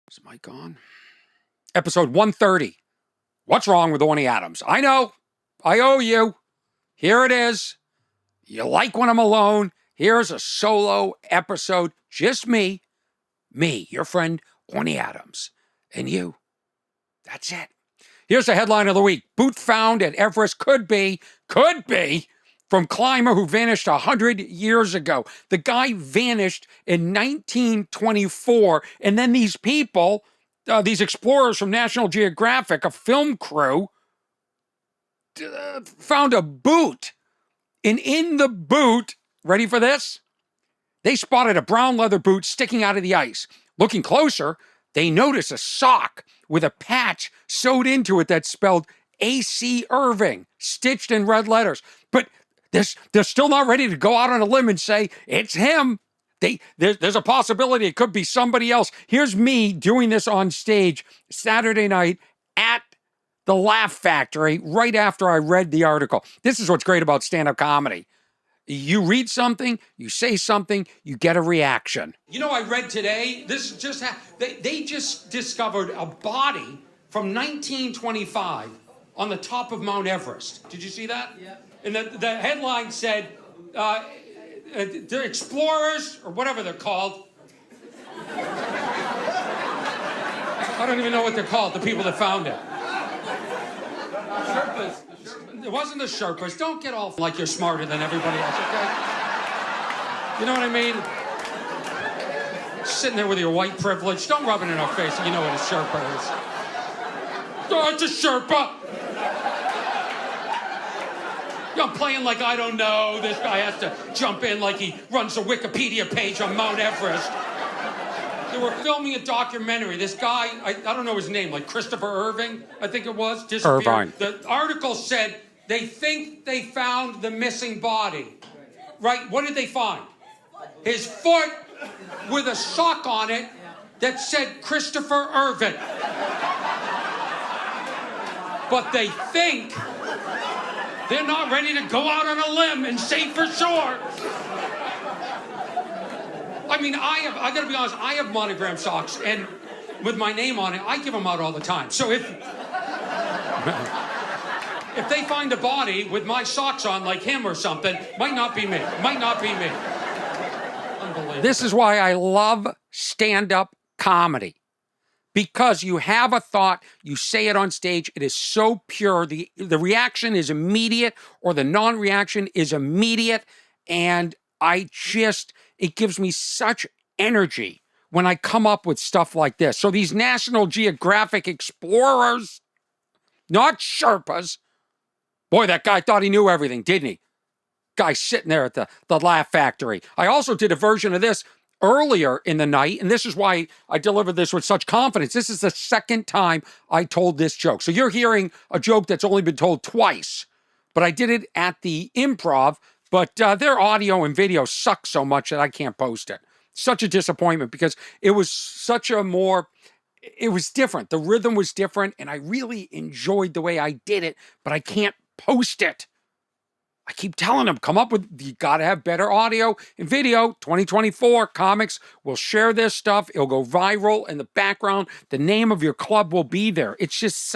Is the mic on? Episode 130. What's wrong with Orny Adams? I know. I owe you. Here it is. You like when I'm alone. Here's a solo episode. Just me. Me, your friend, Orny Adams. And you. That's it. Here's the headline of the week. Boot found at Everest could be from climber who vanished 100 years ago. The guy vanished in 1924, and then these people, these explorers from National Geographic, a film crew, found a boot. And in the boot, ready for this? They spotted a brown leather boot sticking out of the ice. Looking closer, they noticed a sock with a patch sewed into it that spelled A.C. Irving, stitched in red letters. But they're still not ready to go out on a limb and say, it's him. There's a possibility it could be somebody else. Here's me doing this on stage Saturday night at the Laugh Factory right after I read the article. This is what's great about stand-up comedy. You read something, you say something, you get a reaction. You know, I read today, this just they just discovered a body from 1925 on the top of Mount Everest. Did you see that? Yeah. And the headline said, the explorers, or whatever they're called. I don't even know what they're called, the people that found it. Sherpas. It wasn't the Sherpas. Don't get all like you're smarter than everybody else, okay? You know what I mean? Sitting there with your white privilege. Don't rub it in our face. You know what a Sherpa is. Oh, it's a Sherpa. I'm playing like I don't know. This guy has to jump in like he runs a Wikipedia page on Mount Everest. They were filming a documentary. This guy, I don't know his name, like Christopher Irving, I think it was, disappeared. Irvine. The article said they think they found the missing body. Right? What did they find? His foot with a sock on it that said Christopher Irving. But they think they're not ready to go out on a limb and say for sure. I mean, I gotta be honest, I have monogram socks, and with my name on it, I give them out all the time. So if they find a body with my socks on, like him or something, might not be me. Might not be me. Unbelievable. This is why I love stand-up comedy. Because you have a thought, you say it on stage, it is so pure, the reaction is immediate, or the non-reaction is immediate, and it gives me such energy when I come up with stuff like this. So these National Geographic explorers, not Sherpas, boy, that guy thought he knew everything, didn't he? Guy sitting there at the Laugh Factory. I also did a version of this earlier in the night, and this is why I delivered this with such confidence. This is the second time I told this joke. So you're hearing a joke that's only been told twice, but I did it at the Improv, but their audio and video suck so much that I can't post it. Such a disappointment because it was it was different. The rhythm was different, and I really enjoyed the way I did it, but I can't post it. I keep telling them, you gotta have better audio and video. 2024 comics will share this stuff. It'll go viral in the background. The name of your club will be there. It's just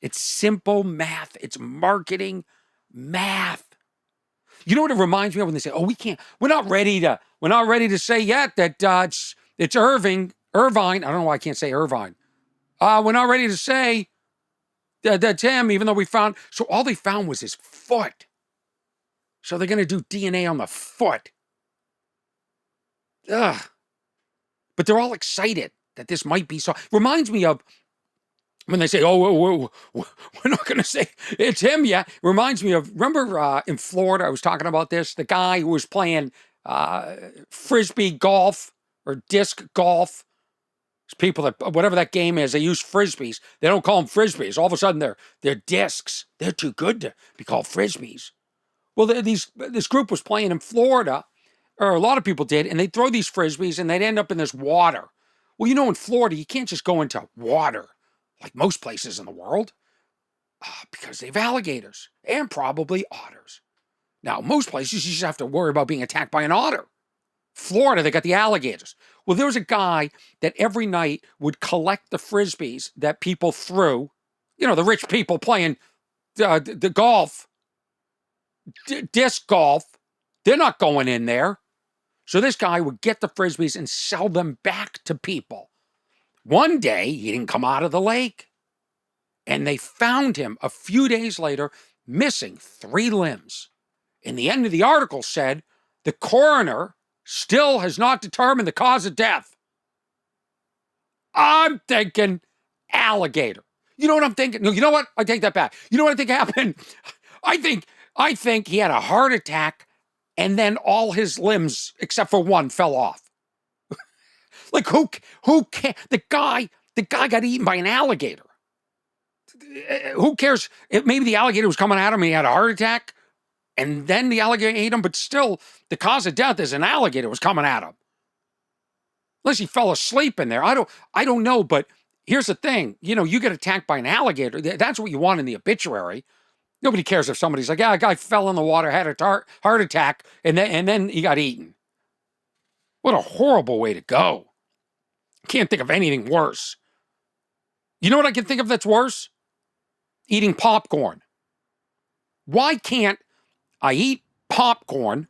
it's simple math. It's marketing math. You know what it reminds me of when they say, we're not ready to say yet that it's Irvine. I don't know why I can't say Irvine. We're not ready to say that that's him, even though so all they found was his foot. So they're going to do DNA on the foot. Ugh. But they're all excited that this might be so. Reminds me of when they say, we're not going to say it's him yet. Reminds me of, remember in Florida, I was talking about this, the guy who was playing frisbee golf or disc golf. People that, whatever that game is, they use frisbees. They don't call them frisbees. All of a sudden, they're discs. They're too good to be called frisbees. Well, this group was playing in Florida, or a lot of people did, and they'd throw these frisbees, and they'd end up in this water. Well, you know, in Florida, you can't just go into water like most places in the world because they have alligators and probably otters. Now, most places, you just have to worry about being attacked by an otter. Florida, they got the alligators. Well, there was a guy that every night would collect the Frisbees that people threw. The rich people playing the golf, disc golf. They're not going in there. So this guy would get the Frisbees and sell them back to people. One day, he didn't come out of the lake. And they found him a few days later missing 3 limbs. And the end of the article said, the coroner still has not determined the cause of death. I'm thinking alligator. You know what I'm thinking? No, you know what? I take that back. You know what I think happened? I think he had a heart attack and then all his limbs, except for one, fell off. Like who can the guy got eaten by an alligator. Who cares? Maybe the alligator was coming at him and he had a heart attack and then the alligator ate him, but still the cause of death is an alligator was coming at him. Unless he fell asleep in there. I don't know, but here's the thing. You get attacked by an alligator. That's what you want in the obituary. Nobody cares if somebody's like, yeah, a guy fell in the water, had a heart attack, and then he got eaten. What a horrible way to go. Can't think of anything worse. You know what I can think of that's worse? Eating popcorn. Why can't I eat popcorn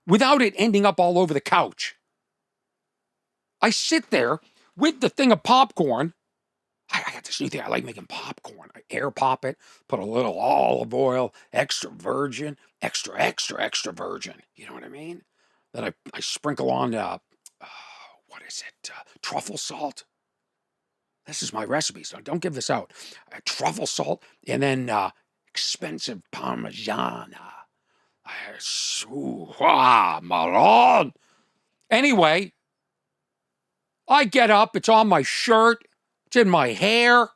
without it ending up all over the couch? I sit there with the thing of popcorn. I got this new thing. I like making popcorn. I air pop it, put a little olive oil, extra virgin, extra virgin. You know what I mean? Then I sprinkle on, what is it? Truffle salt. This is my recipe, so don't give this out. Truffle salt, and then expensive Parmesan. Maron. Anyway, I get up. It's on my shirt. It's in my hair.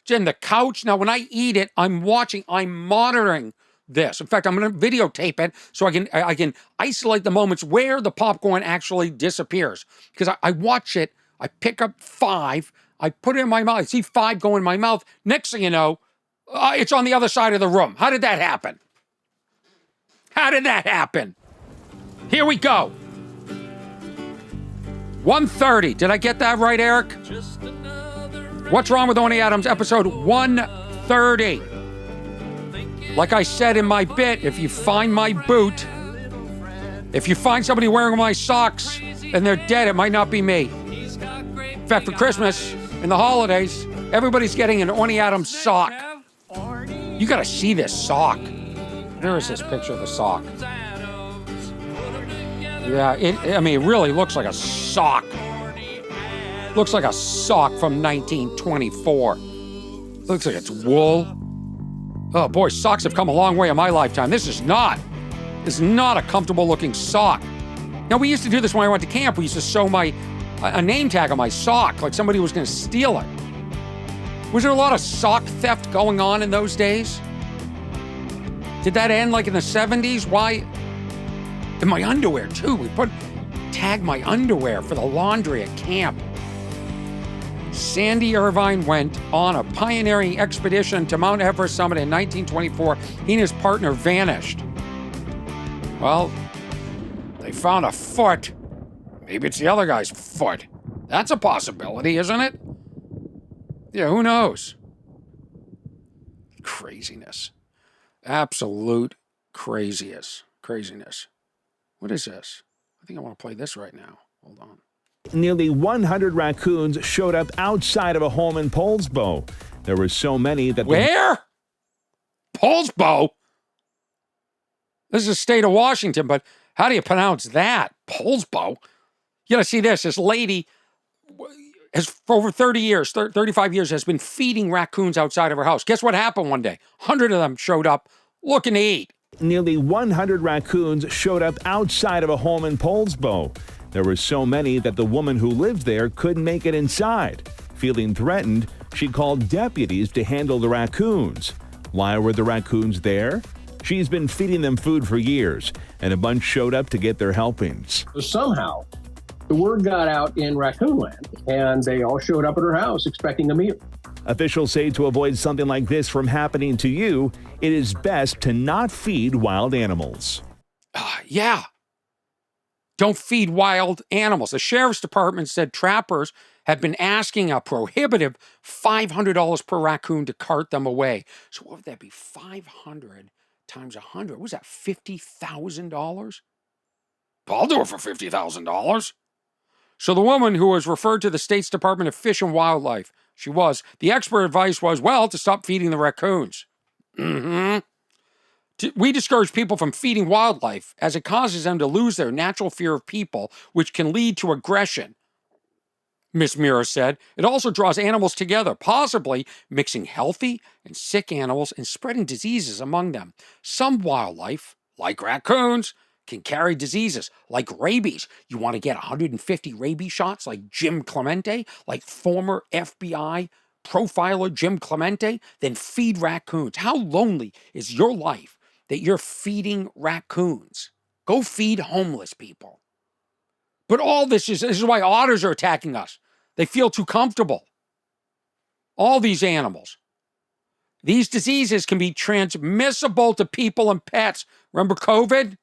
It's in the couch. Now, when I eat it, I'm monitoring this. In fact, I'm going to videotape it so I can isolate the moments where the popcorn actually disappears. Because I watch it. I pick up 5. I put it in my mouth. I see 5 go in my mouth. Next thing you know, it's on the other side of the room. How did that happen? Here we go. 1:30. Did I get that right, Eric? What's Wrong with Orny Adams, episode 130. Like I said in my bit, if you find my boot, if you find somebody wearing my socks and they're dead, it might not be me. In fact, for Christmas and the holidays, everybody's getting an Orny Adams sock. You gotta see this sock. There is this picture of the sock. Yeah, it really looks like a sock. Looks like a sock from 1924. Looks like it's wool. Oh boy, socks have come a long way in my lifetime. This is not a comfortable looking sock. Now, we used to do this when I went to camp. We used to sew a name tag on my sock, like somebody was gonna steal it. Was there a lot of sock theft going on in those days? Did that end like in the 70s? Why? And my underwear too. We tag my underwear for the laundry at camp. Sandy Irvine went on a pioneering expedition to Mount Everest summit in 1924. He and his partner vanished. Well, they found a foot. Maybe it's the other guy's foot. That's a possibility, isn't it? Yeah, who knows? Craziness. Absolute craziness. What is this? I think I want to play this right now. Hold on. Nearly 100 raccoons showed up outside of a home in Poulsbo. There were so many that... Where? Poulsbo? This is the state of Washington, but how do you pronounce that? Poulsbo? You gotta see this. This lady has, for over 30 years, 35 years, has been feeding raccoons outside of her house. Guess what happened one day? 100 of them showed up looking to eat. Nearly 100 raccoons showed up outside of a home in Poulsbo. There were so many that the woman who lived there couldn't make it inside. Feeling threatened, she called deputies to handle the raccoons. Why were the raccoons there? She's been feeding them food for years, and a bunch showed up to get their helpings. Somehow, the word got out in Raccoon Land, and they all showed up at her house expecting a meal. Officials say to avoid something like this from happening to you, it is best to not feed wild animals. Yeah. Don't feed wild animals. The sheriff's department said trappers have been asking a prohibitive $500 per raccoon to cart them away. So what would that be? 500 times 100. What was that, $50,000? I'll do it for $50,000. So the woman who was referred to the state's Department of Fish and Wildlife, the expert advice was, well, to stop feeding the raccoons. We discourage people from feeding wildlife as it causes them to lose their natural fear of people, which can lead to aggression, Miss Mira said. It also draws animals together, possibly mixing healthy and sick animals and spreading diseases among them. Some wildlife, like raccoons, can carry diseases like rabies. You want to get 150 rabies shots like Jim Clemente, like former FBI profiler Jim Clemente? Then feed raccoons. How lonely is your life that you're feeding raccoons? Go feed homeless people. But all this is why otters are attacking us. They feel too comfortable. All these animals. These diseases can be transmissible to people and pets. Remember COVID?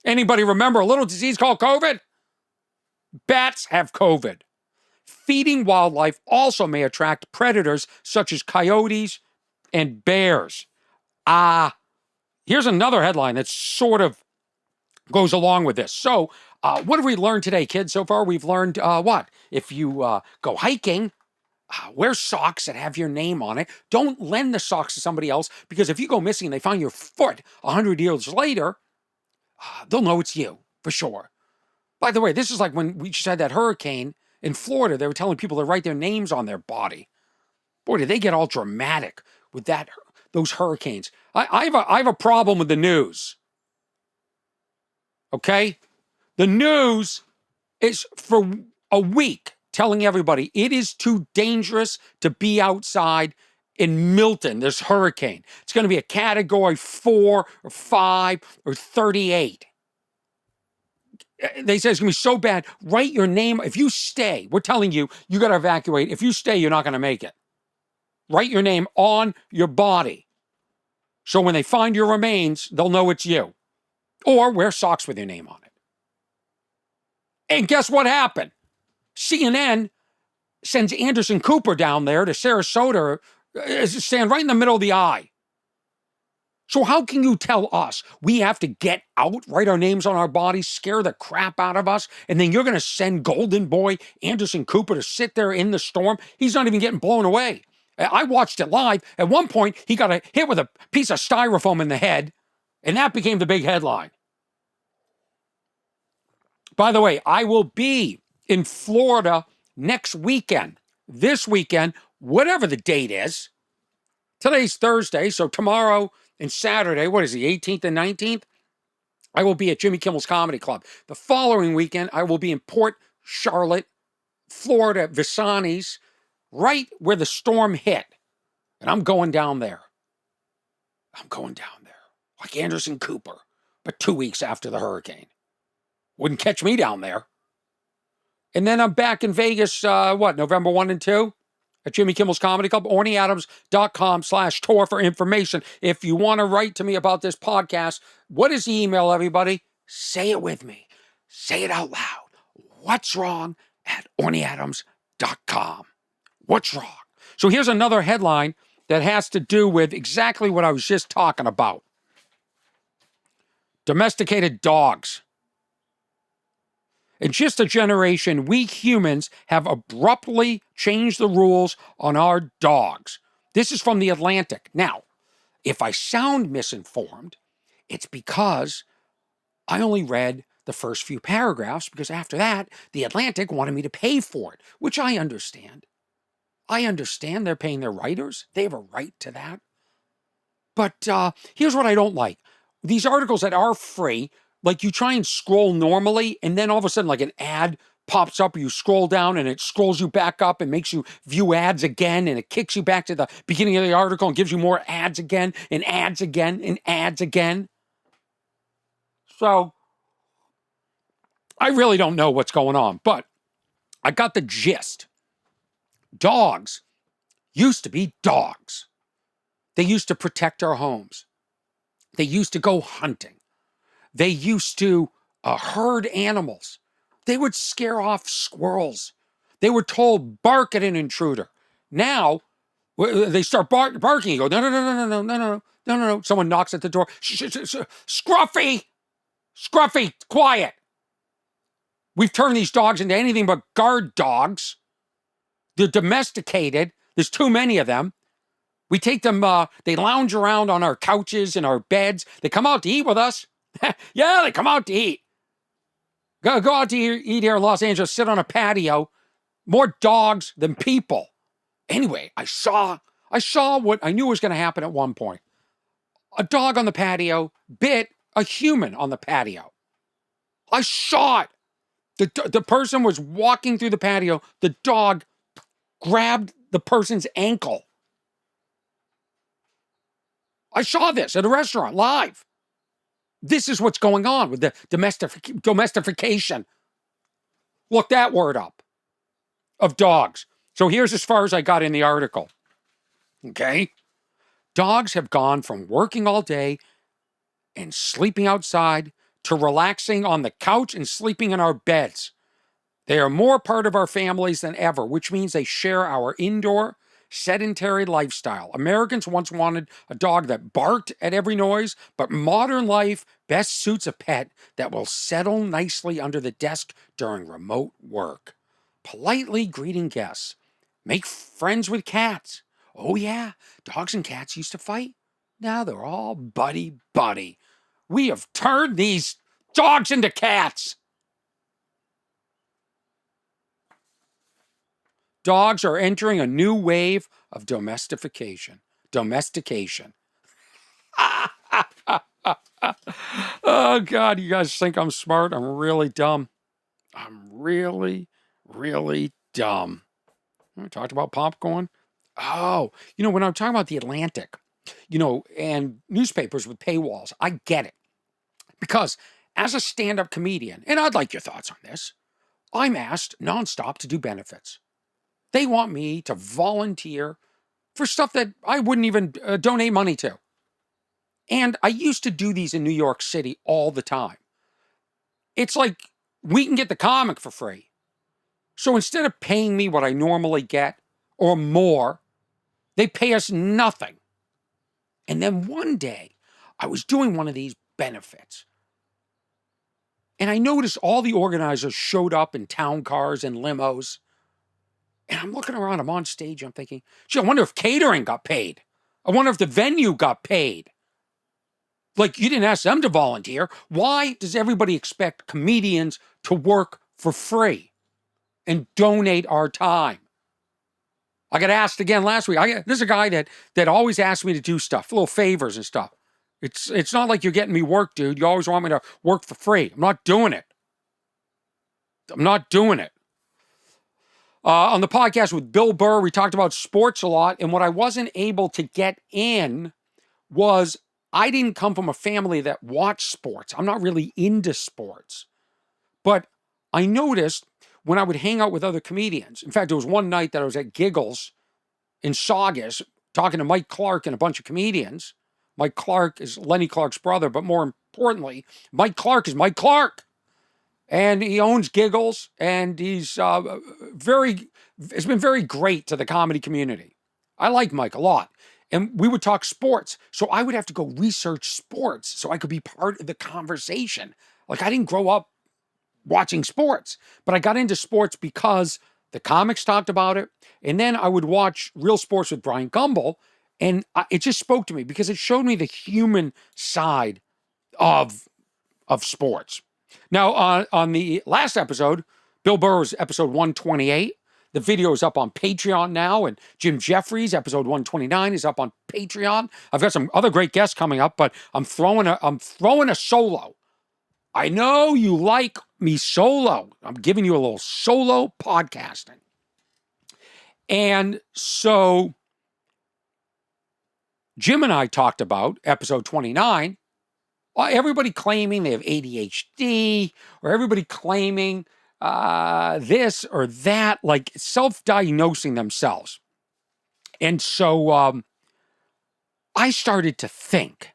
Anybody remember a little disease called COVID? Bats have COVID. Feeding wildlife also may attract predators such as coyotes and bears. Here's another headline that sort of goes along with this. So, what have we learned today, kids? So far, we've learned what? If you go hiking, wear socks that have your name on it. Don't lend the socks to somebody else, because if you go missing and they find your foot 100 years later, they'll know it's you, for sure. By the way, this is like when we just had that hurricane in Florida. They were telling people to write their names on their body. Boy, did they get all dramatic with those hurricanes. I have a problem with the news. Okay? The news is for a week telling everybody it is too dangerous to be outside in Milton, this hurricane. It's going to be a category 4 or 5 or 38. They say it's going to be so bad. Write your name. If you stay, we're telling you, you got to evacuate. If you stay, you're not going to make it. Write your name on your body. So when they find your remains, they'll know it's you. Or wear socks with your name on it. And guess what happened? CNN sends Anderson Cooper down there to Sarasota, stand right in the middle of the eye. So how can you tell us we have to get out, write our names on our bodies, scare the crap out of us, and then you're going to send Golden Boy Anderson Cooper to sit there in the storm? He's not even getting blown away. I watched it live. At one point, he got hit with a piece of styrofoam in the head, and that became the big headline. By the way, I will be in Florida next weekend. This weekend, whatever the date is. Today's Thursday, so tomorrow and Saturday, what is the 18th and 19th? I will be at Jimmy Kimmel's Comedy Club. The following weekend, I will be in Port Charlotte, Florida, Visanis, right where the storm hit. And I'm going down there. Like Anderson Cooper, but 2 weeks after the hurricane. Wouldn't catch me down there. And then I'm back in Vegas, November 1 and 2? At Jimmy Kimmel's Comedy Club, OrnyAdams.com/tour for information. If you want to write to me about this podcast, what is the email, everybody? Say it with me. Say it out loud. What's wrong at OrnyAdams.com? What's wrong? So here's another headline that has to do with exactly what I was just talking about. Domesticated dogs. In just a generation, we humans have abruptly changed the rules on our dogs. This is from The Atlantic. Now, if I sound misinformed, it's because I only read the first few paragraphs, because after that, The Atlantic wanted me to pay for it, which I understand. I understand they're paying their writers. They have a right to that. But here's what I don't like. These articles that are free, like you try and scroll normally, and then all of a sudden like an ad pops up, or you scroll down and it scrolls you back up and makes you view ads again, and it kicks you back to the beginning of the article and gives you more ads again and ads again and ads again. So I really don't know what's going on, but I got the gist. Dogs used to be dogs. They used to protect our homes. They used to go hunting. They used to herd animals. They would scare off squirrels. They were told, bark at an intruder. Now, they start barking. You go, no, no, no, no, no, no, no, no, no, no, no. Someone knocks at the door. Scruffy! Scruffy, quiet. We've turned these dogs into anything but guard dogs. They're domesticated. There's too many of them. We take them, they lounge around on our couches and our beds. They come out to eat with us. Yeah, they come out to eat. Go out to eat here in Los Angeles, sit on a patio. More dogs than people. Anyway, I saw what I knew was going to happen at one point. A dog on the patio bit a human on the patio. I saw it. The person was walking through the patio. The dog grabbed the person's ankle. I saw this at a restaurant live. This is what's going on with the domestication. Look that word up. Of dogs. So here's as far as I got in the article. Okay? Dogs have gone from working all day and sleeping outside to relaxing on the couch and sleeping in our beds. They are more part of our families than ever, which means they share our indoor, sedentary lifestyle. Americans once wanted a dog that barked at every noise, but modern life best suits a pet that will settle nicely under the desk during remote work. Politely greeting guests. Make friends with cats. Oh yeah, dogs and cats used to fight. Now they're all buddy-buddy. We have turned these dogs into cats. Dogs are entering a new wave of domestication. Oh, God, you guys think I'm smart? I'm really dumb. I'm really dumb. We talked about popcorn. Oh, when I'm talking about the Atlantic, and newspapers with paywalls, I get it. Because as a stand-up comedian, and I'd like your thoughts on this, I'm asked nonstop to do benefits. They want me to volunteer for stuff that I wouldn't even donate money to. And I used to do these in New York City all the time. It's like we can get the comic for free. So instead of paying me what I normally get or more, they pay us nothing. And then one day, I was doing one of these benefits. And I noticed all the organizers showed up in town cars and limos. And I'm looking around, I'm on stage, I'm thinking, gee, I wonder if catering got paid. I wonder if the venue got paid. Like, you didn't ask them to volunteer. Why does everybody expect comedians to work for free and donate our time? I got asked again last week. There's a guy that always asks me to do stuff, little favors and stuff. It's not like you're getting me work, dude. You always want me to work for free. I'm not doing it. On the podcast with Bill Burr, we talked about sports a lot, and what I wasn't able to get in was I didn't come from a family that watched sports. I'm not really into sports. But I noticed when I would hang out with other comedians, in fact, there was one night that I was at Giggles in Saugus talking to Mike Clark and a bunch of comedians. Mike Clark is Lenny Clark's brother, but more importantly, Mike Clark is Mike Clark. And he owns Giggles, and he's has been very great to the comedy community. I like Mike a lot. And we would talk sports. So I would have to go research sports so I could be part of the conversation. Like, I didn't grow up watching sports, but I got into sports because the comics talked about it. And then I would watch Real Sports with Brian Gumbel, and it just spoke to me because it showed me the human side of sports. Now, on the last episode, Bill Burr's episode 128, the video is up on Patreon now, and Jim Jeffries, episode 129, is up on Patreon. I've got some other great guests coming up, but I'm throwing a solo. I know you like me solo. I'm giving you a little solo podcasting. And so Jim and I talked about episode 29. Everybody claiming they have ADHD, or everybody claiming this or that, like self-diagnosing themselves. And so I started to think,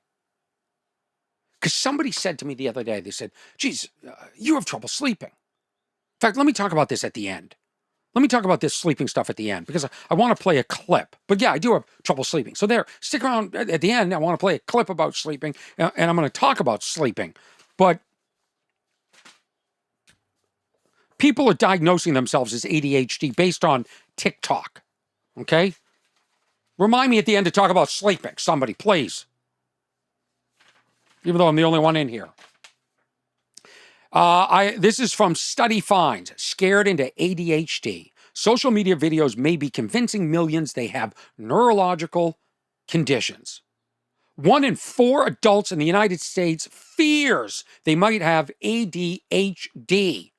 Because somebody said to me the other day, they said, geez, you have trouble sleeping. In fact, let me talk about this at the end. Let me talk about this sleeping stuff at the end, because I want to play a clip. But yeah, I do have trouble sleeping. So there, stick around at the end. I want to play a clip about sleeping, and I'm going to talk about sleeping. But people are diagnosing themselves as ADHD based on TikTok, okay? Remind me at the end to talk about sleeping, somebody, please. Even though I'm the only one in here. This is from Study Finds, Scared into ADHD. Social media videos may be convincing millions they have neurological conditions. 1 in 4 adults in the United States fears they might have ADHD,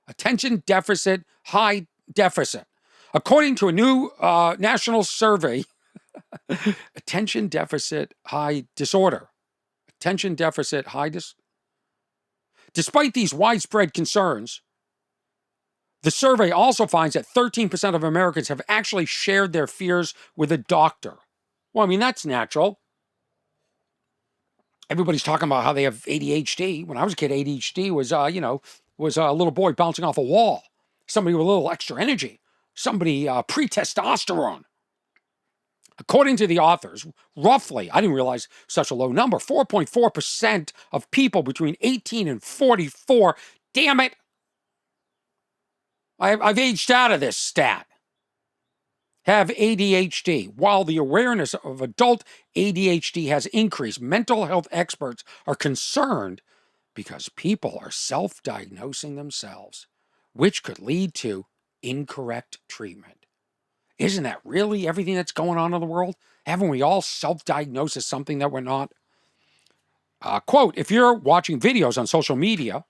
attention deficit, high deficit. According to a new national survey, attention deficit, high disorder. Attention deficit, high disorder. Despite these widespread concerns, the survey also finds that 13% of Americans have actually shared their fears with a doctor. Well, I mean, that's natural. Everybody's talking about how they have ADHD. When I was a kid, ADHD was, was a little boy bouncing off a wall. Somebody with a little extra energy. Somebody pre-testosterone. According to the authors, roughly, I didn't realize such a low number, 4.4% of people between 18 and 44, damn it, I've aged out of this stat, have ADHD. While the awareness of adult ADHD has increased, mental health experts are concerned because people are self-diagnosing themselves, which could lead to incorrect treatment. Isn't that really everything that's going on in the world? Haven't we all self-diagnosed as something that we're not? Quote, if you're watching videos on social media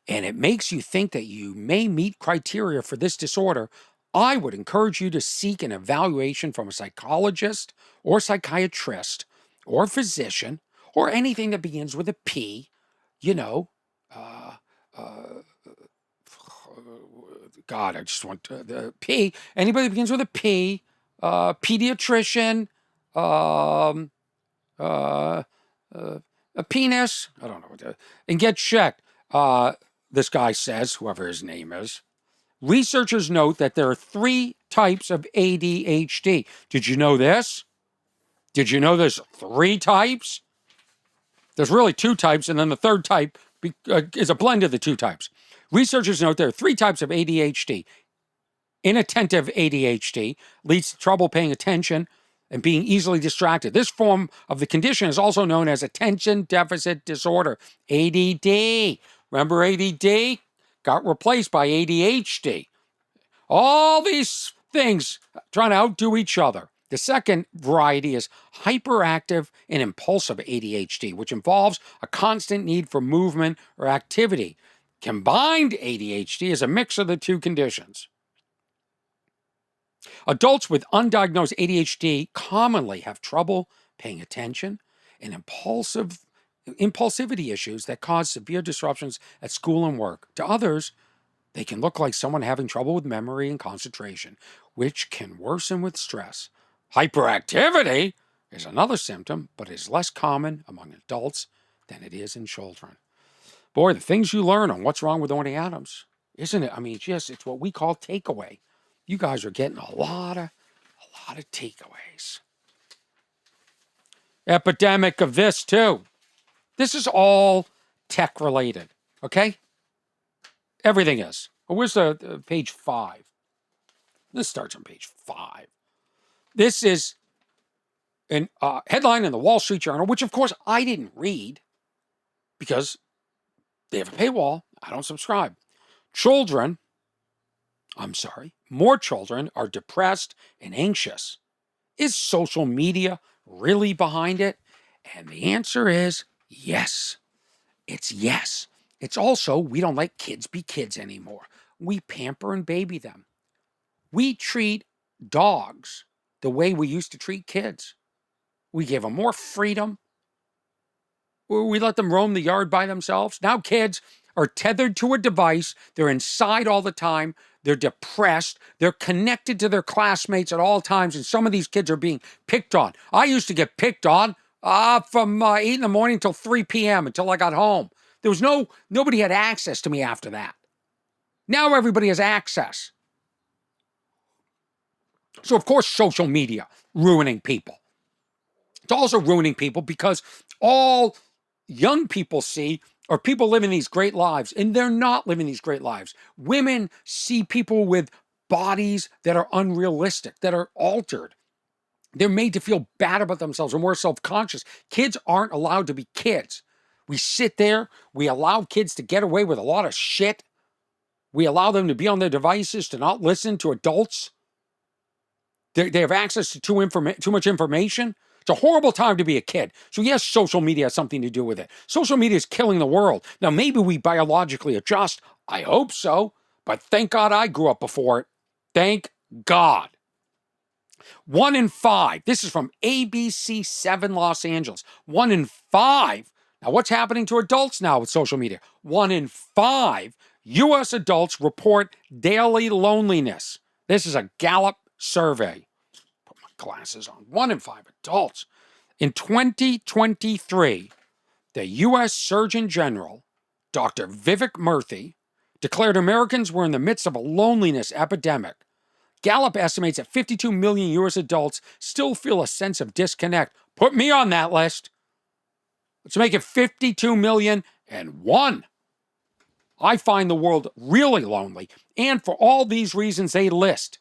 and it makes you think that you may meet criteria for this disorder, I would encourage you to seek an evaluation from a psychologist or psychiatrist or physician or anything that begins with a P, God, I just want the P. Anybody that begins with a P, pediatrician, a penis, I don't know, and get checked. This guy says, whoever his name is, researchers note that there are 3 types of ADHD. Did you know this? Did you know there's 3 types? There's really 2 types, and then the third type is a blend of the 2 types. Researchers note there are 3 types of ADHD. Inattentive ADHD leads to trouble paying attention and being easily distracted. This form of the condition is also known as attention deficit disorder, ADD. Remember ADD? Got replaced by ADHD. All these things trying to outdo each other. The second variety is hyperactive and impulsive ADHD, which involves a constant need for movement or activity. Combined ADHD is a mix of the 2 conditions. Adults with undiagnosed ADHD commonly have trouble paying attention and impulsivity issues that cause severe disruptions at school and work. To others, they can look like someone having trouble with memory and concentration, which can worsen with stress. Hyperactivity is another symptom, but is less common among adults than it is in children. Boy, the things you learn on What's Wrong with Orny Adams, isn't it? I mean, it's what we call takeaway. You guys are getting a lot of takeaways. Epidemic of this too. This is all tech related, okay? Everything is. Where's the page 5? This starts on page 5. This is a headline in the Wall Street Journal, which of course I didn't read because they have a paywall. I don't subscribe. More children are depressed and anxious. Is social media really behind it? And the answer is yes. It's yes. It's also, we don't let kids be kids anymore. We pamper and baby them. We treat dogs the way we used to treat kids. We give them more freedom. We let them roam the yard by themselves. Now kids are tethered to a device. They're inside all the time. They're depressed. They're connected to their classmates at all times. And some of these kids are being picked on. I used to get picked on From 8 in the morning till 3 p.m. until I got home. There was nobody had access to me after that. Now everybody has access. So, of course, social media ruining people. It's also ruining people because all young people see are people living these great lives, and they're not living these great lives. Women see people with bodies that are unrealistic, that are altered. They're made to feel bad about themselves or more self-conscious. Kids aren't allowed to be kids. We sit there, we allow kids to get away with a lot of shit. We allow them to be on their devices, to not listen to adults. They have access to too much information. It's a horrible time to be a kid. So yes, social media has something to do with it. Social media is killing the world. Now, maybe we biologically adjust. I hope so. But thank God I grew up before it. Thank God. 1 in 5. This is from ABC 7 Los Angeles. 1 in 5. Now, what's happening to adults now with social media? 1 in 5 U.S. adults report daily loneliness. This is a Gallup survey. Put my glasses on. 1 in 5 adults. In 2023, the U.S. Surgeon General, Dr. Vivek Murthy, declared Americans were in the midst of a loneliness epidemic. Gallup estimates that 52 million U.S. adults still feel a sense of disconnect. Put me on that list. Let's make it 52 million and one. I find the world really lonely, and for all these reasons they list.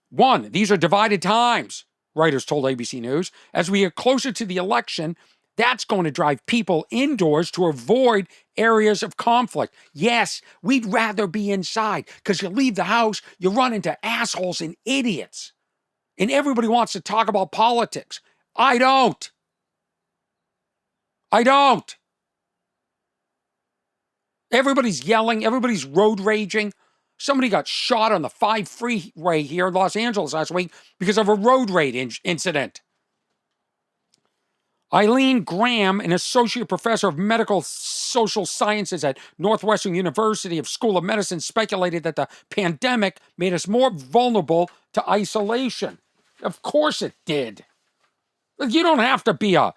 1, these are divided times, writers told ABC News. As we get closer to the election, that's going to drive people indoors to avoid areas of conflict. Yes, we'd rather be inside because you leave the house, you run into assholes and idiots. And everybody wants to talk about politics. I don't. Everybody's yelling. Everybody's road raging. Somebody got shot on the 5 freeway here in Los Angeles last week because of a road rage incident. Eileen Graham, an associate professor of medical social sciences at Northwestern University of School of Medicine, speculated that the pandemic made us more vulnerable to isolation. Of course it did. You don't have to be a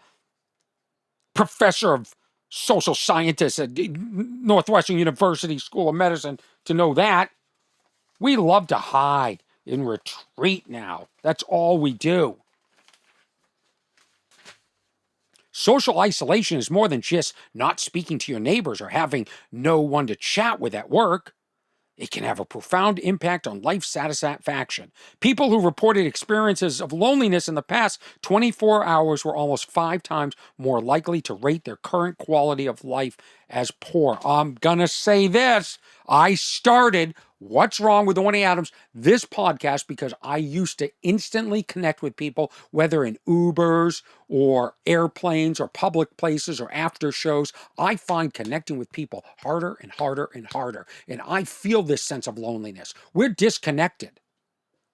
professor of social scientists at Northwestern University School of Medicine to know that. We love to hide and retreat now. That's all we do. Social isolation is more than just not speaking to your neighbors or having no one to chat with at work. It can have a profound impact on life satisfaction. People who reported experiences of loneliness in the past 24 hours were almost 5 times more likely to rate their current quality of life as poor. I'm gonna say this. I started What's Wrong with Orny Adams, this podcast, because I used to instantly connect with people, whether in Ubers or airplanes or public places or after shows. I find connecting with people harder and harder and harder. And I feel this sense of loneliness. We're disconnected.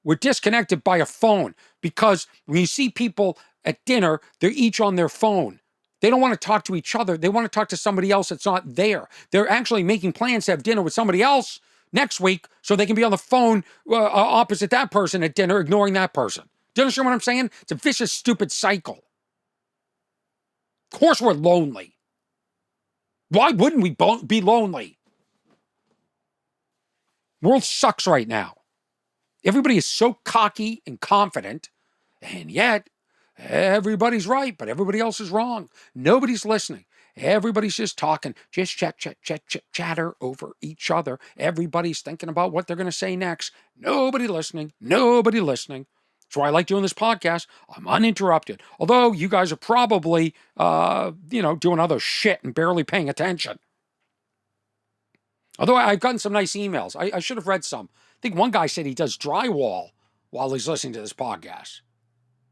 We're disconnected by a phone because when you see people at dinner, they're each on their phone. They don't want to talk to each other. They want to talk to somebody else that's not there. They're actually making plans to have dinner with somebody else next week so they can be on the phone opposite that person at dinner, ignoring that person. Do you understand what I'm saying? It's a vicious, stupid cycle. Of course we're lonely. Why wouldn't we be lonely? The world sucks right now. Everybody is so cocky and confident, and yet everybody's right, but everybody else is wrong. Nobody's listening. Everybody's just talking, just chatter over each other. Everybody's thinking about what they're going to say next. Nobody listening. That's why I like doing this podcast. I'm uninterrupted. Although you guys are probably, doing other shit and barely paying attention. Although I've gotten some nice emails. I should have read some. I think one guy said he does drywall while he's listening to this podcast.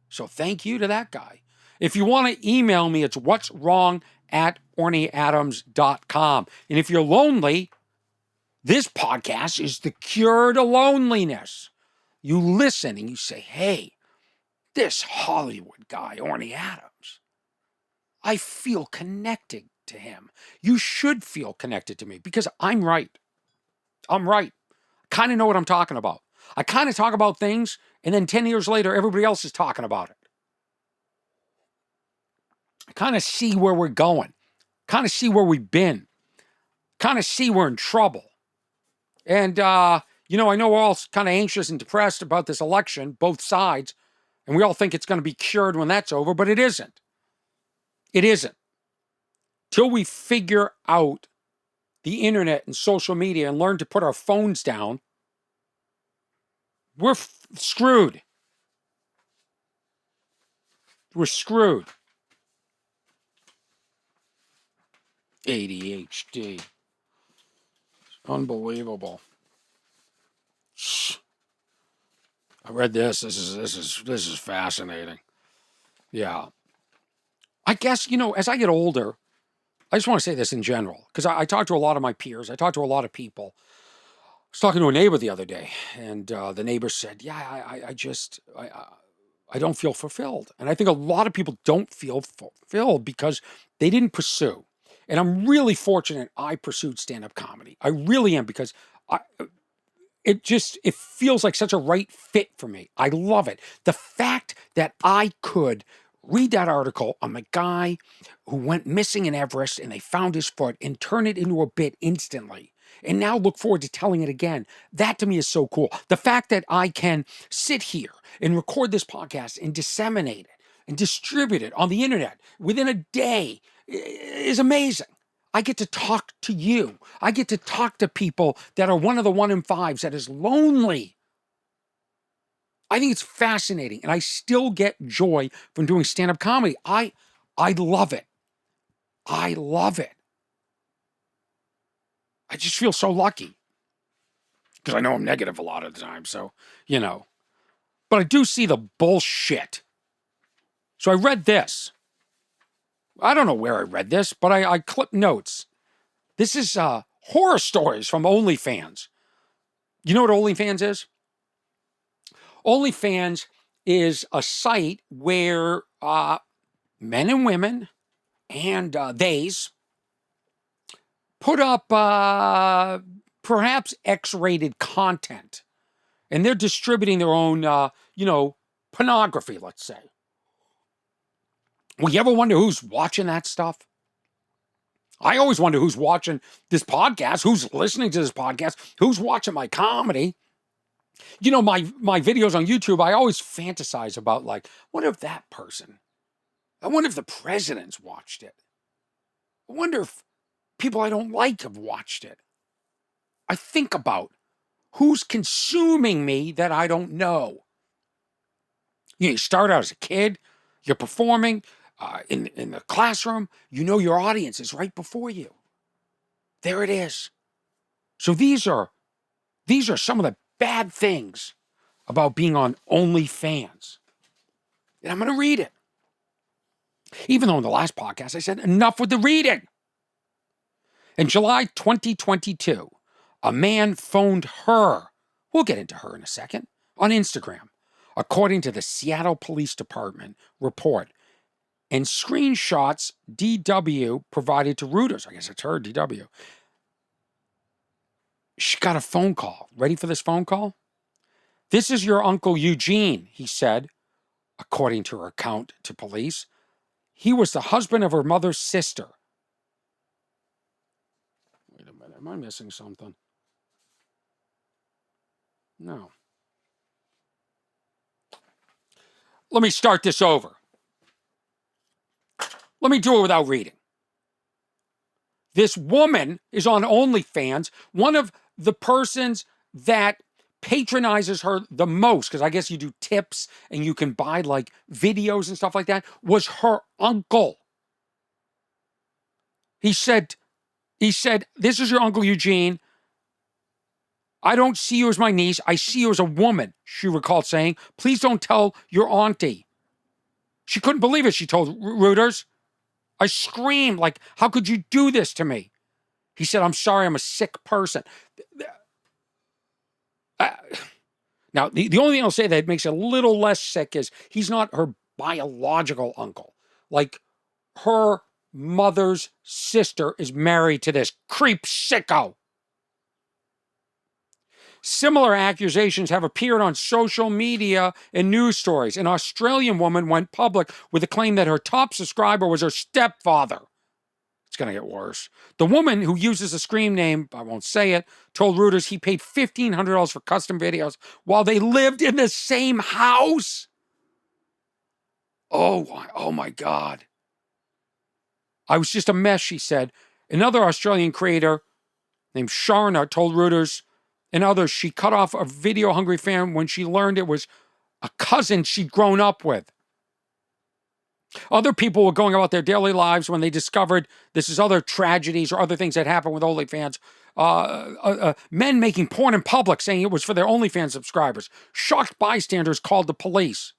So thank you to that guy. If you want to email me, it's what'swrong@ornyadams.com. And if you're lonely, this podcast is the cure to loneliness. You listen and you say, hey, this Hollywood guy, Orny Adams, I feel connected to him. You should feel connected to me because I'm right. I'm right. I kind of know what I'm talking about. I kind of talk about things, and then 10 years later, everybody else is talking about it. I kind of see where we're going, kind of see where we've been, kind of see we're in trouble. And, you know, I know we're all kind of anxious and depressed about this election, both sides, and we all think it's going to be cured when that's over, but it isn't. It isn't. Till we figure out the internet and social media and learn to put our phones down, we're screwed. We're screwed. ADHD. Unbelievable. I read this. This is fascinating. Yeah. I guess, you know, as I get older, I just want to say this in general, because I talk to a lot of my peers. I talk to a lot of people. I was talking to a neighbor the other day, and the neighbor said, yeah, I don't feel fulfilled. And I think a lot of people don't feel fulfilled because they didn't pursue. And I'm really fortunate I pursued stand-up comedy. I really am, because it feels like such a right fit for me. I love it. The fact that I could read that article on the guy who went missing in Everest and they found his foot and turn it into a bit instantly, and now look forward to telling it again. That to me is so cool. The fact that I can sit here and record this podcast and disseminate it and distribute it on the internet within a day is amazing. I get to talk to you. I get to talk to people that are one of the 1 in 5s that is lonely. I think it's fascinating, and I still get joy from doing stand-up comedy. I love it. I love it. I just feel so lucky, because I know I'm negative a lot of the time, so, you know. But I do see the bullshit. So I read this. I don't know where I read this, but I clipped notes. This is horror stories from OnlyFans. You know what OnlyFans is? OnlyFans is a site where men and women and theys put up perhaps X-rated content. And they're distributing their own, pornography, let's say. Well, you ever wonder who's watching that stuff? I always wonder who's watching this podcast, who's listening to this podcast, who's watching my comedy. You know, my videos on YouTube, I always fantasize about, like, what if that person, I wonder if the presidents watched it. I wonder if people I don't like have watched it. I think about who's consuming me that I don't know. You start out as a kid, you're performing in the classroom, you know your audience is right before you. There it is. So these are some of the bad things about being on OnlyFans. And I'm going to read it. Even though in the last podcast I said enough with the reading. In July 2022, a man phoned her, we'll get into her in a second, on Instagram, according to the Seattle Police Department report. And screenshots DW provided to Reuters. I guess it's her, DW. She got a phone call. Ready for this phone call? This is your Uncle Eugene, he said, according to her account to police. He was the husband of her mother's sister. Wait a minute, am I missing something? No. Let me start this over. Let me do it without reading. This woman is on OnlyFans. One of the persons that patronizes her the most, because I guess you do tips and you can buy like videos and stuff like that, was her uncle. He said, this is your Uncle Eugene. I don't see you as my niece. I see you as a woman, she recalled saying. Please don't tell your auntie. She couldn't believe it, she told Reuters. I screamed, like, how could you do this to me? He said, I'm sorry, I'm a sick person. Now, the only thing I'll say that makes it a little less sick is he's not her biological uncle. Like, her mother's sister is married to this creep sicko. Similar accusations have appeared on social media and news stories. An Australian woman went public with a claim that her top subscriber was her stepfather. It's going to get worse. The woman, who uses a screen name, I won't say it, told Reuters he paid $1,500 for custom videos while they lived in the same house. Oh my God. I was just a mess, she said. Another Australian creator named Sharna told Reuters and others she cut off a video-hungry fan when she learned it was a cousin she'd grown up with. Other people were going about their daily lives when they discovered this is other tragedies or other things that happen with OnlyFans. Men making porn in public, saying it was for their OnlyFans subscribers. Shocked bystanders called the police.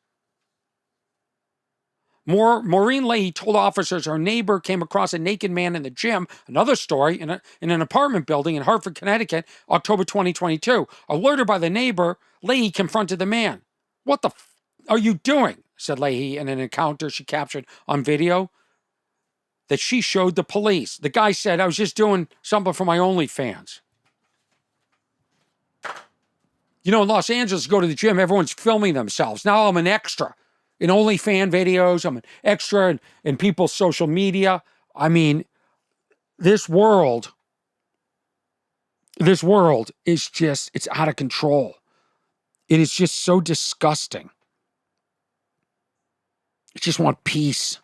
Maureen Leahy told officers her neighbor came across a naked man in the gym. Another story, in an apartment building in Hartford, Connecticut, October 2022. Alerted by the neighbor, Leahy confronted the man. "What the are you doing?" said Leahy in an encounter she captured on video that she showed the police. The guy said, "I was just doing something for my OnlyFans." You know, in Los Angeles, you go to the gym, everyone's filming themselves. Now I'm an extra in OnlyFans videos. I'm an extra in people's social media. I mean, this world is just, it's out of control. It is just so disgusting. I just want peace.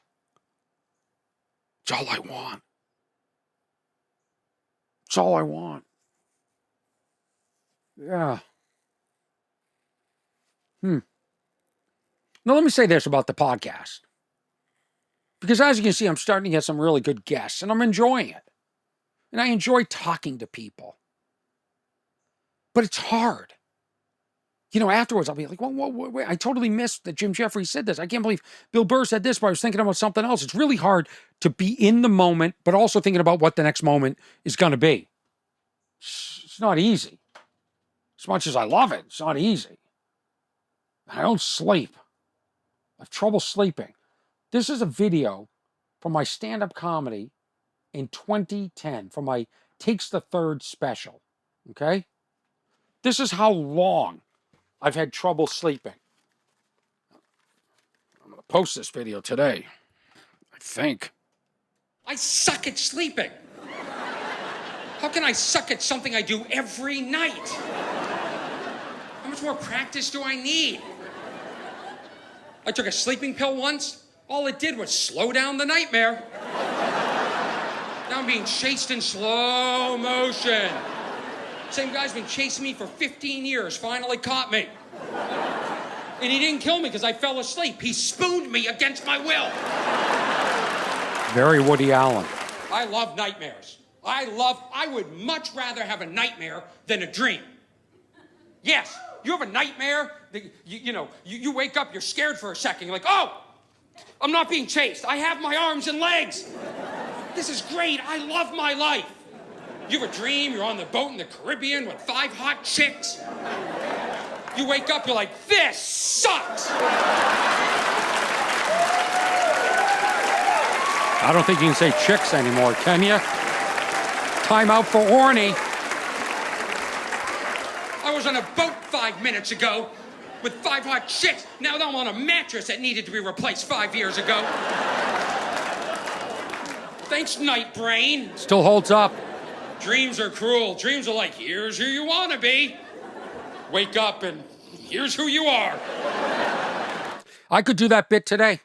It's all I want. It's all I want. Yeah. Now, let me say this about the podcast. Because as you can see, I'm starting to get some really good guests, and I'm enjoying it. And I enjoy talking to people. But it's hard. You know, afterwards, I'll be like, wait, I totally missed that Jim Jeffries said this. I can't believe Bill Burr said this, but I was thinking about something else. It's really hard to be in the moment, but also thinking about what the next moment is going to be. It's not easy. As much as I love it, it's not easy. I don't sleep. I have trouble sleeping. This is a video from my stand-up comedy in 2010, from my Takes the Third special, okay? This is how long I've had trouble sleeping. I'm going to post this video today, I think. I suck at sleeping. How can I suck at something I do every night? How much more practice do I need? I took a sleeping pill once. All it did was slow down the nightmare. Now I'm being chased in slow motion. Same guy's been chasing me for 15 years, finally caught me. And he didn't kill me because I fell asleep. He spooned me against my will. Very Woody Allen. I love nightmares. I would much rather have a nightmare than a dream. Yes, you have a nightmare, you wake up, you're scared for a second. You're like, oh, I'm not being chased. I have my arms and legs. This is great. I love my life. You have a dream, you're on the boat in the Caribbean with 5 hot chicks. You wake up, you're like, this sucks. I don't think you can say chicks anymore, can you? Time out for Orny. I was on a boat 5 minutes ago with 5 hot chicks. Now I'm on a mattress that needed to be replaced 5 years ago. Thanks, night brain. Still holds up. Dreams are cruel. Dreams are like, here's who you want to be. Wake up and here's who you are. I could do that bit today.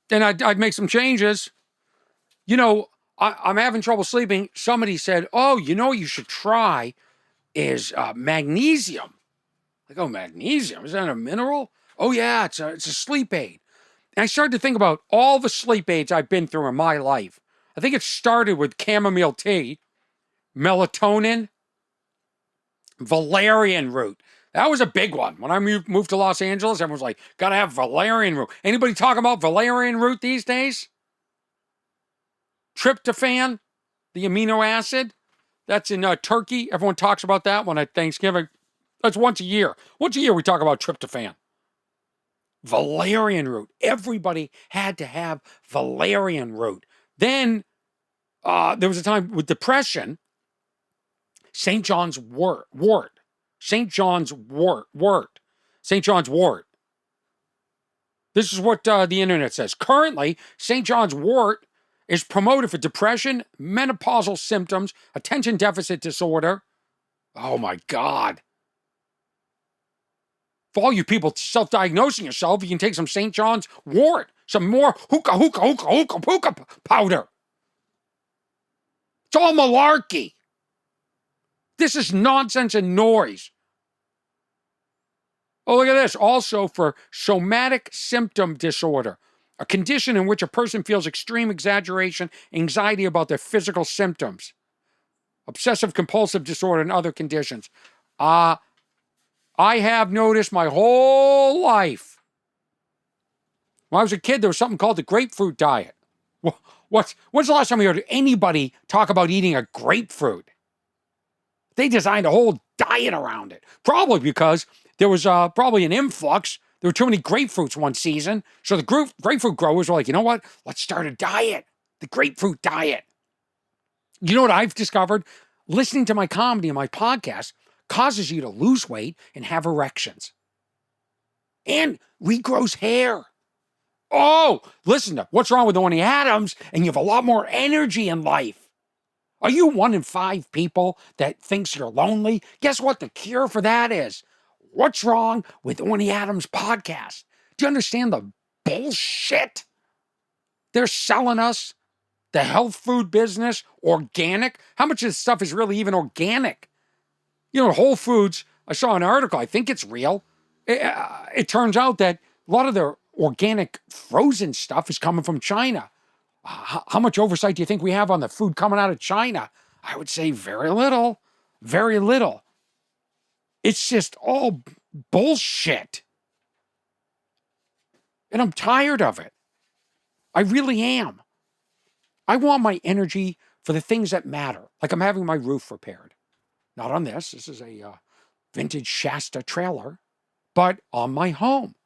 Then I'd make some changes. You know, I'm having trouble sleeping. Somebody said, oh, you know what you should try is magnesium. Like, oh, magnesium? Is that a mineral? Oh, yeah, it's a sleep aid. And I started to think about all the sleep aids I've been through in my life. I think it started with chamomile tea, melatonin, valerian root. That was a big one. When I moved to Los Angeles, everyone was like, gotta have valerian root. Anybody talking about valerian root these days? Tryptophan, the amino acid. That's in turkey. Everyone talks about that one at Thanksgiving. That's once a year. Once a year we talk about tryptophan. Valerian root. Everybody had to have valerian root. Then there was a time with depression. St. John's wort. St. John's wort. St. John's wort. This is what the internet says. Currently, St. John's wort is promoted for depression, menopausal symptoms, attention deficit disorder. Oh my God. For all you people self-diagnosing yourself, you can take some St. John's wort, some more hookah powder. It's all malarkey. This is nonsense and noise. Oh, look at this. Also for somatic symptom disorder, a condition in which a person feels extreme exaggeration, anxiety about their physical symptoms, obsessive compulsive disorder, and other conditions. I have noticed my whole life. When I was a kid, there was something called the grapefruit diet. When's the last time you heard anybody talk about eating a grapefruit? They designed a whole diet around it. Probably because there was probably an influx. There were too many grapefruits one season. So the grapefruit growers were like, you know what? Let's start a diet. The grapefruit diet. You know what I've discovered? Listening to my comedy and my podcast causes you to lose weight and have erections. And regrows hair. Oh, listen to what's wrong with Orny Adams, and you have a lot more energy in life. Are you 1 in 5 people that thinks you're lonely? Guess what the cure for that is? What's wrong with Orny Adams' podcast? Do you understand the bullshit they're selling us? The health food business, organic. How much of this stuff is really even organic? You know, Whole Foods, I saw an article, I think it's real. It turns out that a lot of their organic frozen stuff is coming from China. How much oversight do you think we have on the food coming out of China? I would say very little. Very little. It's just all bullshit. And I'm tired of it. I really am. I want my energy for the things that matter. Like I'm having my roof repaired. Not on this. This is a vintage Shasta trailer. But on my home.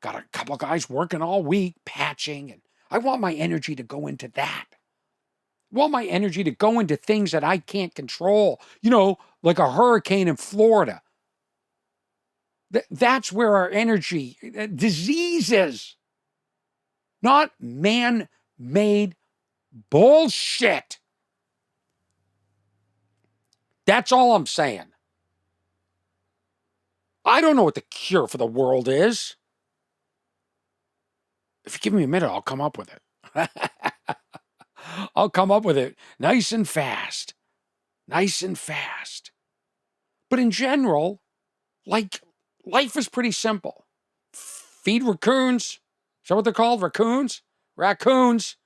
Got a couple of guys working all week, patching, and I want my energy to go into that. I want my energy to go into things that I can't control. You know, like a hurricane in Florida. That's where our energy, diseases, not man-made bullshit. That's all I'm saying. I don't know what the cure for the world is. If you give me a minute, I'll come up with it. I'll come up with it nice and fast. Nice and fast. But in general, like, life is pretty simple. Feed raccoons. Is that what they're called? Raccoons? Raccoons.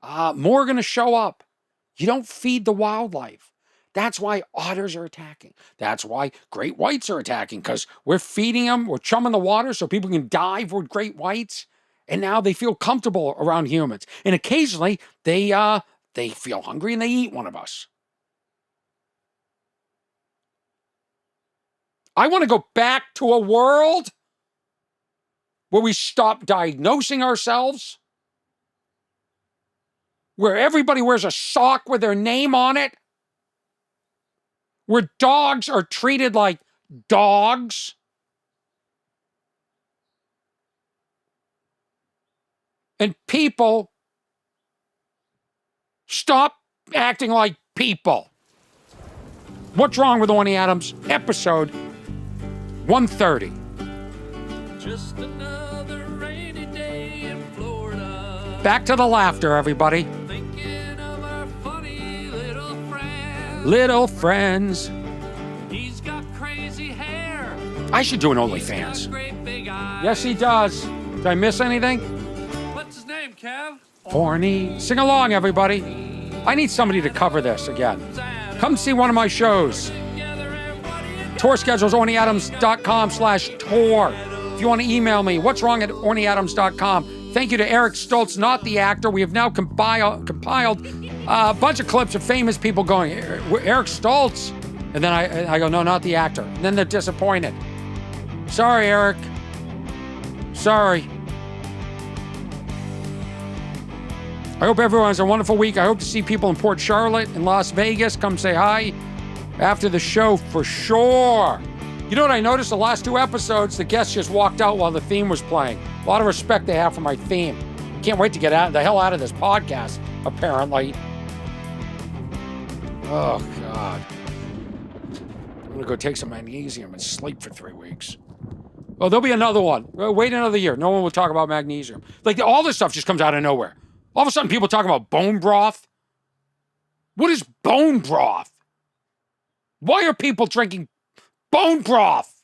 More are going to show up. You don't feed the wildlife. That's why otters are attacking. That's why great whites are attacking, because we're feeding them. We're chumming the water so people can dive with great whites. And now they feel comfortable around humans. And occasionally, they feel hungry and they eat one of us. I want to go back to a world where we stop diagnosing ourselves, where everybody wears a sock with their name on it, where dogs are treated like dogs, and people stop acting like people. What's wrong with Orny Adams? Episode 130. Just another rainy day in Florida. Back to the laughter, everybody. Thinking of our funny little friend. Little friends. He's got crazy hair. I should do an He's got OnlyFans. great big eyes. Yes, he does. Did I miss anything? What's his name, Kev? Orny. Sing along, everybody. I need somebody to cover this again. Come see one of my shows. Tour schedules, ornyadams.com/tour. If you want to email me, what's wrong at ornyadams.com. Thank you to Eric Stoltz, not the actor. We have now compiled a bunch of clips of famous people going, Eric Stoltz. And then I go, no, not the actor. And then they're disappointed. Sorry, Eric. Sorry. I hope everyone has a wonderful week. I hope to see people in Port Charlotte and Las Vegas. Come say hi. After the show, for sure. You know what I noticed? The last 2 episodes, the guests just walked out while the theme was playing. A lot of respect they have for my theme. Can't wait to get the hell out of this podcast, apparently. Oh, God. I'm going to go take some magnesium and sleep for 3 weeks. Oh, there'll be another one. Wait another year. No one will talk about magnesium. Like, all this stuff just comes out of nowhere. All of a sudden, people talk about bone broth. What is bone broth? Why are people drinking bone broth?